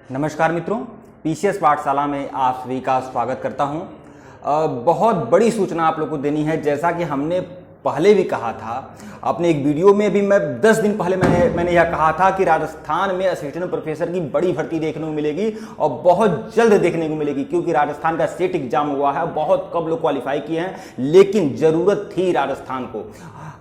नमस्कार मित्रों, पीसीएस पाठशाला में आप सभी का स्वागत करता हूं। बहुत बड़ी सूचना आप लोग को देनी है। जैसा कि हमने पहले भी कहा था अपने एक वीडियो में, भी मैं 10 दिन पहले मैंने यह कहा था कि राजस्थान में असिस्टेंट प्रोफेसर की बड़ी भर्ती देखने को मिलेगी और बहुत जल्द देखने को मिलेगी, क्योंकि राजस्थान का सेट एग्जाम हुआ है। बहुत कम लोग क्वालिफाई किए हैं, लेकिन ज़रूरत थी राजस्थान को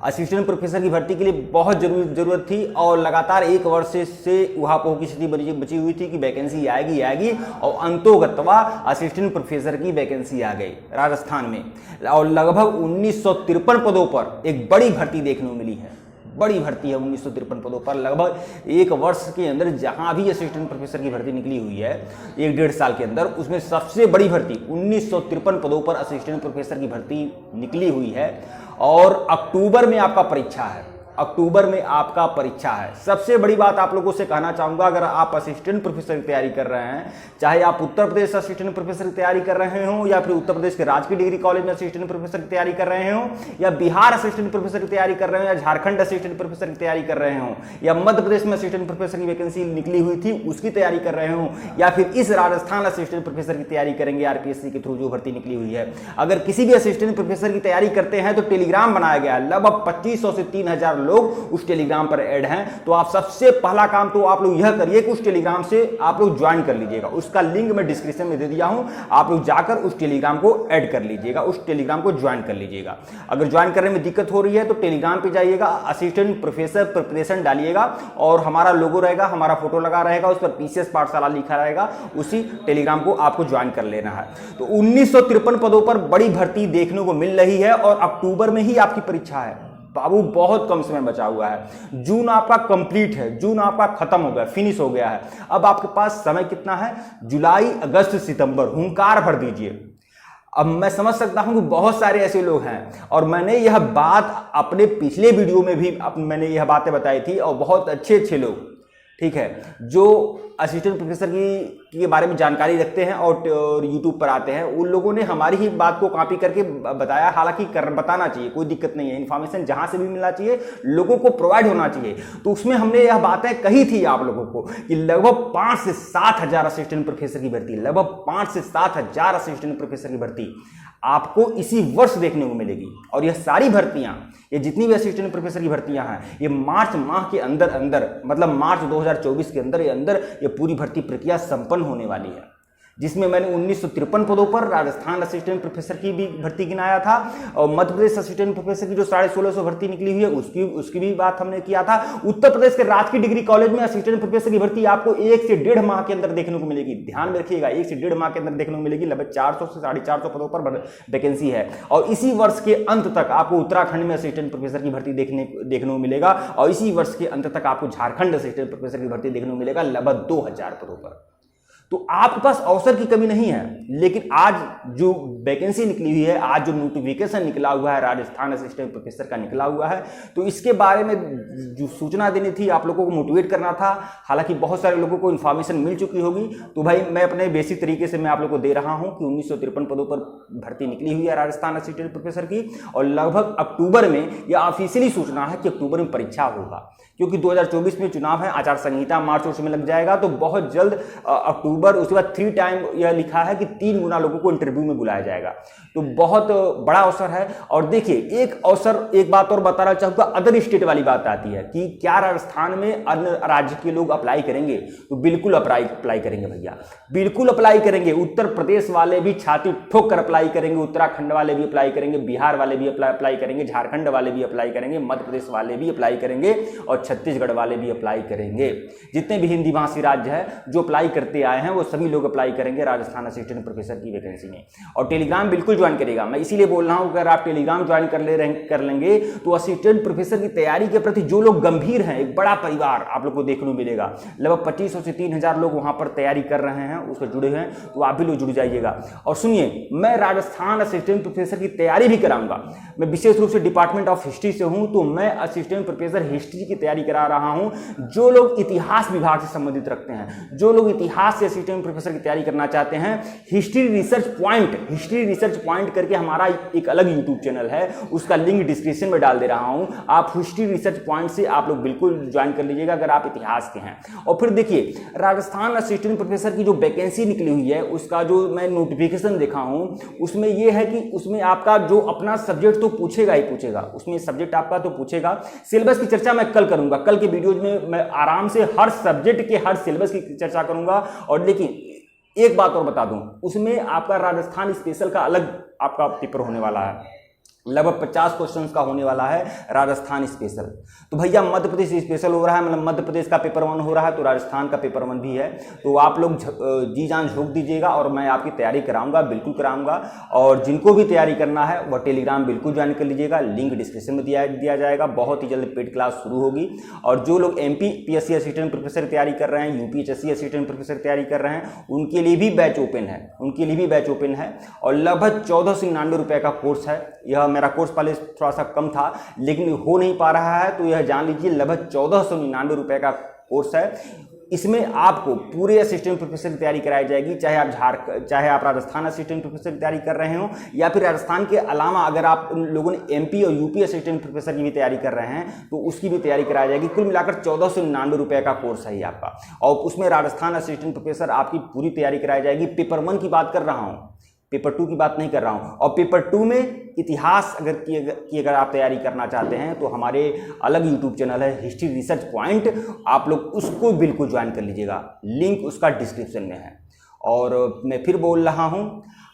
असिस्टेंट प्रोफेसर की भर्ती के लिए, बहुत जरूरत थी। और लगातार 1 वर्ष से उहापोह की स्थिति बची हुई थी कि वैकेंसी आएगी और अंतोगत्वा असिस्टेंट प्रोफेसर की वैकेंसी आ गई राजस्थान में। और लगभग 1953 पदों पर एक बड़ी भर्ती देखने को मिली है। बड़ी भर्ती है 1953 पदों पर। लगभग 1 वर्ष के अंदर जहां भी असिस्टेंट प्रोफेसर की भर्ती निकली हुई है 1-1.5 साल के अंदर, उसमें सबसे बड़ी भर्ती 1953 पदों पर असिस्टेंट प्रोफेसर की भर्ती निकली हुई है। और अक्टूबर में आपका परीक्षा है, अक्टूबर में आपका परीक्षा है। सबसे बड़ी बात आप लोगों से कहना चाहूंगा, अगर आप असिस्टेंट प्रोफेसर की तैयारी कर रहे हैं, चाहे आप उत्तर प्रदेश असिस्टेंट प्रोफेसर की तैयारी कर रहे हो, या फिर उत्तर प्रदेश के राजकीय डिग्री कॉलेज में असिस्टेंट प्रोफेसर की तैयारी कर रहे हो, या बिहार असिस्टेंट प्रोफेसर की तैयारी कर रहे हो, या झारखंड असिस्टेंट प्रोफेसर की तैयारी कर रहे हो, या मध्य प्रदेश में असिस्टेंट प्रोफेसर की वैकेंसी निकली हुई थी उसकी तैयारी कर रहे हो, या फिर इस राजस्थान असिस्टेंट प्रोफेसर की तैयारी करेंगे आरपीएससी के थ्रू जो भर्ती निकली हुई है, अगर किसी भी असिस्टेंट प्रोफेसर की तैयारी करते हैं तो टेलीग्राम बनाया गया है। लगभग 2500 से 3000 लोग उस टेलीग्राम पर ऐड हैं। तो आप सबसे पहला काम तो आप लोग यह करिए कि उस टेलीग्राम से आप लोग ज्वाइन कर लीजिएगा। उसका लिंक मैं डिस्क्रिप्शन में दे दिया हूं, आप लोग जाकर उस टेलीग्राम को ऐड कर लीजिएगा, उस टेलीग्राम को ज्वाइन कर लीजिएगा। अगर ज्वाइन करने में दिक्कत हो रही है तो टेलीग्राम पे जाइएगा, असिस्टेंट प्रोफेसर प्रिपरेशन डालिएगा और हमारा लोगो रहेगा, हमारा फोटो लगा रहेगा, उस पर पीसीएस पाठशाला लिखा रहेगा, उसी टेलीग्राम को आपको ज्वाइन कर लेना है। तो 1953 पदों पर बड़ी भर्ती देखने को मिल रही है और अक्टूबर में ही आपकी परीक्षा है। बाबू बहुत कम समय बचा हुआ है। जून आपका कंप्लीट है, जून आपका खत्म हो गया, फिनिश हो गया है। अब आपके पास समय कितना है? जुलाई, अगस्त, सितंबर, हुंकार भर दीजिए। अब मैं समझ सकता हूं कि बहुत सारे ऐसे लोग हैं, और मैंने यह बात अपने पिछले वीडियो में भी मैंने यह बातें बताई थी, और बहुत अच्छे लोग, ठीक है, जो असिस्टेंट प्रोफेसर के बारे में जानकारी रखते हैं और यूट्यूब पर आते हैं, उन लोगों ने हमारी ही बात को कॉपी करके बताया। हालांकि बताना चाहिए, कोई दिक्कत नहीं है, इन्फॉर्मेशन जहां से भी मिलना चाहिए लोगों को प्रोवाइड होना चाहिए। तो उसमें हमने यह बातें कही थी आप लोगों को कि लगभग 5 से 7 हजार असिस्टेंट प्रोफेसर की भर्ती, लगभग 5 से 7 हजार असिस्टेंट प्रोफेसर की भर्ती आपको इसी वर्ष देखने को मिलेगी। और यह सारी भर्तियां, ये जितनी भी असिस्टेंट प्रोफेसर की भर्तियां हैं, ये मार्च माह के अंदर मतलब मार्च 2024 के अंदर ये पूरी भर्ती प्रक्रिया संपन्न होने वाली है। जिसमें मैंने 1953 पदों पर राजस्थान असिस्टेंट प्रोफेसर की भी भर्ती गिनाया था, और मध्य प्रदेश असिस्टेंट प्रोफेसर की जो 1650 भर्ती निकली हुई है उसकी भी बात हमने किया था। उत्तर प्रदेश के राजकीय डिग्री कॉलेज में असिस्टेंट प्रोफेसर की भर्ती आपको 1 से 1.5 माह के अंदर देखने को मिलेगी। ध्यान में रखिएगा, 1 से 1.5 माह के अंदर देखने को मिलेगी। लगभग 400 से 450 पदों पर वैकेंसी है। और इसी वर्ष के अंत तक आपको उत्तराखंड में असिस्टेंट प्रोफेसर की भर्ती देखने को मिलेगा, और इसी वर्ष के अंत तक आपको झारखंड असिस्टेंट प्रोफेसर की भर्ती देखने को मिलेगा, लगभग 2000 पदों पर। तो आपके पास अवसर की कमी नहीं है। लेकिन आज जो वैकेंसी निकली हुई है, आज जो नोटिफिकेशन निकला हुआ है राजस्थान असिस्टेंट प्रोफेसर का निकला हुआ है, तो इसके बारे में जो सूचना देनी थी, आप लोगों को मोटिवेट करना था। हालांकि बहुत सारे लोगों को इन्फॉर्मेशन मिल चुकी होगी, तो भाई मैं अपने बेसिक तरीके से मैं आप लोगों को दे रहा हूं कि 1953 पदों पर भर्ती निकली हुई है राजस्थान असिस्टेंट प्रोफेसर की, और लगभग अक्टूबर में यह ऑफिशियली सूचना है कि अक्टूबर में परीक्षा होगा, क्योंकि 2024 में चुनाव है, आचार संहिता मार्च में लग जाएगा। तो बहुत जल्द अक्टूबर, उसके बाद 3 टाइम यह लिखा है कि 3 गुना लोगों को इंटरव्यू में बुलाया जाएगा। तो बहुत बड़ा अवसर है। और देखिए, एक बात और बताना चाहूंगा, अदर स्टेट वाली बात आती है कि क्या राजस्थान में अन्य राज्य के लोग अप्लाई करेंगे? तो बिल्कुल अप्लाई करेंगे भैया, बिल्कुल अप्लाई करेंगे। उत्तर प्रदेश वाले भी छाती ठोक कर अप्लाई करेंगे, उत्तराखंड वाले भी अप्लाई करेंगे, बिहार वाले भी अप्लाई करेंगे, झारखंड वाले भी अप्लाई करेंगे, मध्य प्रदेश वाले भी अप्लाई करेंगे, और छत्तीसगढ़ वाले भी अप्लाई करेंगे। जितने भी हिंदी भाषी राज्य है जो अप्लाई करते आए हैं, वो सभी लोग अप्लाई करेंगे राजस्थान असिस्टेंट प्रोफेसर की वैकेंसी में। और टेलीग्राम बिल्कुल ज्वाइन करेगा। मैं इसीलिए बोल रहा हूं, अगर आप टेलीग्राम ज्वाइन कर लेंगे तो असिस्टेंट प्रोफेसर की तैयारी के प्रति जो लोग गंभीर हैं, एक बड़ा परिवार आप लोग को देखने को मिलेगा। लगभग 2500 से 3000 लोग वहां पर तैयारी कर रहे हैं, उससे जुड़े हैं, तो आप भी लोग जुड़ जाइएगा। और सुनिए, मैं राजस्थान असिस्टेंट प्रोफेसर की तैयारी भी कराऊंगा। मैं विशेष रूप से डिपार्टमेंट ऑफ हिस्ट्री से हूं, तो मैं असिस्टेंट प्रोफेसर हिस्ट्री की तैयारी करा रहा हूं। जो लोग इतिहास विभाग से संबंधित रखते हैं, जो लोग इतिहास से असिस्टेंट प्रोफेसर की तैयारी करना चाहते हैं, हिस्ट्री रिसर्च पॉइंट करके हमारा एक अलग यूट्यूब चैनल है, उसका लिंक डिस्क्रिप्शन में डाल दे रहा हूं। आप हिस्ट्री रिसर्च पॉइंट से आप लोग बिल्कुल ज्वाइन कर लीजिएगा अगर आप इतिहास के हैं। और फिर देखिए, राजस्थान असिस्टेंट प्रोफेसर की जो वैकेंसी निकली हुई है, उसका जो मैं नोटिफिकेशन देखा हूं, उसमें यह है कि उसमें आपका जो अपना सब्जेक्ट तो पूछेगा ही पूछेगा, उसमें सब्जेक्ट आपका तो पूछेगा। सिलेबस की चर्चा मैं कल करूंगा, कल के वीडियोज में मैं आराम से हर सब्जेक्ट के हर सिलेबस की चर्चा करूंगा। और देखिए एक बात और बता दूं, उसमें आपका राजस्थान स्पेशल का अलग आपका पेपर होने वाला है, लगभग 50 क्वेश्चंस का होने वाला है राजस्थान स्पेशल। तो भैया मध्य प्रदेश स्पेशल हो रहा है, मतलब मध्य प्रदेश का पेपर 1 हो रहा है, तो राजस्थान का पेपर 1 भी है। तो आप लोग जी जान झोंक दीजिएगा और मैं आपकी तैयारी कराऊंगा, बिल्कुल कराऊंगा। और जिनको भी तैयारी करना है वह टेलीग्राम बिल्कुल ज्वाइन कर लीजिएगा, लिंक डिस्क्रिप्शन में दिया जाएगा। बहुत ही जल्द पेड क्लास शुरू होगी। और जो लोग MPPSC असिस्टेंट प्रोफेसर तैयारी कर रहे हैं, UPHSC असिस्टेंट प्रोफेसर तैयारी कर रहे हैं, उनके लिए भी बैच ओपन है, और लगभग 1499 रुपये का कोर्स है। यह मेरा कोर्स पहले थोड़ा सा कम था लेकिन हो नहीं पा रहा है, तो यह जान लीजिए लगभग 1499 रुपये का कोर्स है। इसमें आपको पूरे असिस्टेंट प्रोफेसर की तैयारी कराई जाएगी, चाहे आप राजस्थान असिस्टेंट प्रोफेसर की तैयारी कर रहे हो, या फिर राजस्थान के अलावा अगर आप लोगों ने MP और UP असिस्टेंट प्रोफेसर की भी तैयारी कर रहे हैं तो उसकी भी तैयारी कराई जाएगी। कुल मिलाकर 1499 रुपये का कोर्स है आपका, और उसमें राजस्थान असिस्टेंट प्रोफेसर आपकी पूरी तैयारी कराई जाएगी। पेपर 1 की बात कर रहा हूँ, पेपर 2 की बात नहीं कर रहा हूं। और पेपर 2 में इतिहास अगर आप तैयारी करना चाहते हैं तो हमारे अलग यूट्यूब चैनल है हिस्ट्री रिसर्च पॉइंट, आप लोग उसको बिल्कुल ज्वाइन कर लीजिएगा, लिंक उसका डिस्क्रिप्शन में है। और मैं फिर बोल रहा हूं,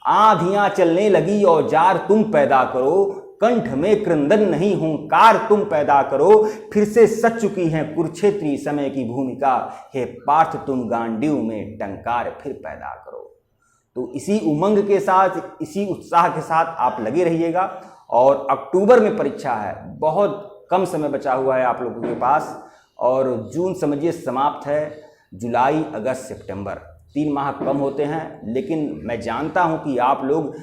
आंधियां चलने लगी औजार तुम पैदा करो, कंठ में क्रंदन नहीं हुंकार तुम पैदा करो, फिर से सच चुकी है कुरुक्षेत्री समय की भूमिका, हे पार्थ तुम गांडीव में टंकार फिर पैदा करो। तो इसी उमंग के साथ, इसी उत्साह के साथ आप लगे रहिएगा। और अक्टूबर में परीक्षा है, बहुत कम समय बचा हुआ है आप लोगों के पास, और जून समझिए समाप्त है, जुलाई अगस्त सितंबर 3 माह कम होते हैं। लेकिन मैं जानता हूं कि आप लोग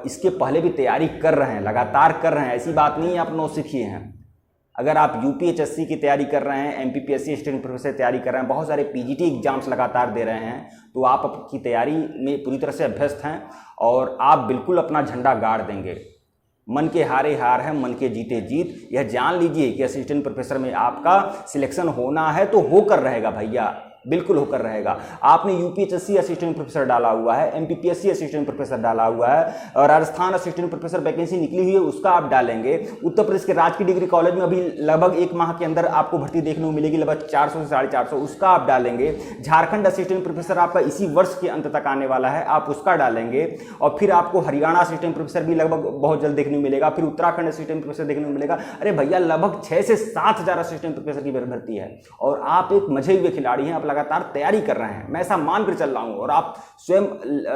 इसके पहले भी तैयारी कर रहे हैं, लगातार कर रहे हैं, ऐसी बात नहीं है आप नौसिखिए हैं। अगर आप UPHSC की तैयारी कर रहे हैं, MPPSC असिस्टेंट प्रोफेसर की तैयारी कर रहे हैं, बहुत सारे PGT एग्जाम्स लगातार दे रहे हैं, तो आप आपकी तैयारी में पूरी तरह से अभ्यस्त हैं और आप बिल्कुल अपना झंडा गाड़ देंगे। मन के हारे हार है, मन के जीते जीत। यह जान लीजिए कि असिस्टेंट प्रोफेसर में आपका सिलेक्शन होना है तो होकर रहेगा भैया, बिल्कुल होकर रहेगा। आपने UPHSC असिस्टेंट प्रोफेसर डाला हुआ है, MPPSC असिस्टेंट प्रोफेसर डाला हुआ है, और राजस्थान असिस्टेंट प्रोफेसर वैकेंसी निकली हुई है उसका आप डालेंगे। उत्तर प्रदेश के राजकीय डिग्री कॉलेज में अभी लगभग 1 माह के अंदर आपको भर्ती देखने को मिलेगी, लगभग 400 से 450, उसका आप डालेंगे। झारखंड असिस्टेंट प्रोफेसर आपका इसी वर्ष के अंत तक आने वाला है, आप उसका डालेंगे। और फिर आपको हरियाणा असिस्टेंट प्रोफेसर भी लगभग बहुत जल्द देखने को मिलेगा, फिर उत्तराखंड असिस्टेंट प्रोफेसर देखने को मिलेगा। अरे भैया लगभग 6 से 7 हज़ार असिस्टेंट प्रोफेसर की भर्ती है, और आप एक मजे हुए खिलाड़ी हैं, आप लगातार तैयारी कर रहे हैं, मैं ऐसा मानकर चल रहा हूं, और आप स्वयं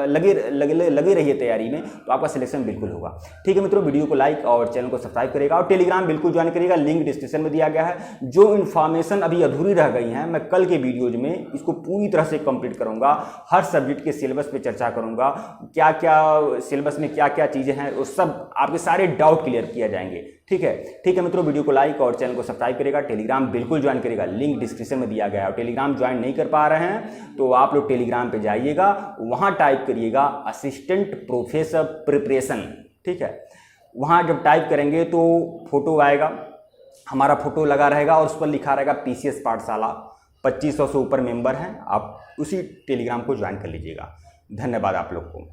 लगे रहिए तैयारी में, तो आपका सिलेक्शन बिल्कुल होगा। ठीक है मित्रों, वीडियो को लाइक और चैनल को सब्सक्राइब करेगा, और टेलीग्राम बिल्कुल ज्वाइन करिएगा, लिंक डिस्क्रिप्शन में दिया गया है। जो इन्फॉर्मेशन अभी अधूरी रह गई है, मैं कल के वीडियोज में इसको पूरी तरह से कंप्लीट करूंगा, हर सब्जेक्ट के सिलेबस पे चर्चा करूंगा, क्या क्या सिलेबस में क्या क्या चीजें हैं, वो सब आपके सारे डाउट क्लियर किया जाएंगे। ठीक है मित्रों, वीडियो को लाइक और चैनल को सब्सक्राइब करेगा, टेलीग्राम बिल्कुल ज्वाइन करेगा, लिंक डिस्क्रिप्शन में दिया गया है। और टेलीग्राम ज्वाइन नहीं कर पा रहे हैं तो आप लोग टेलीग्राम पे जाइएगा, वहां टाइप करिएगा असिस्टेंट प्रोफेसर प्रिपरेशन। ठीक है, वहां जब टाइप करेंगे तो फोटो आएगा, हमारा फोटो लगा रहेगा, और उस पर लिखा रहेगा PCS पाठशाला। 2500 से ऊपर मेंबर हैं, आप उसी टेलीग्राम को ज्वाइन कर लीजिएगा। धन्यवाद आप लोग को।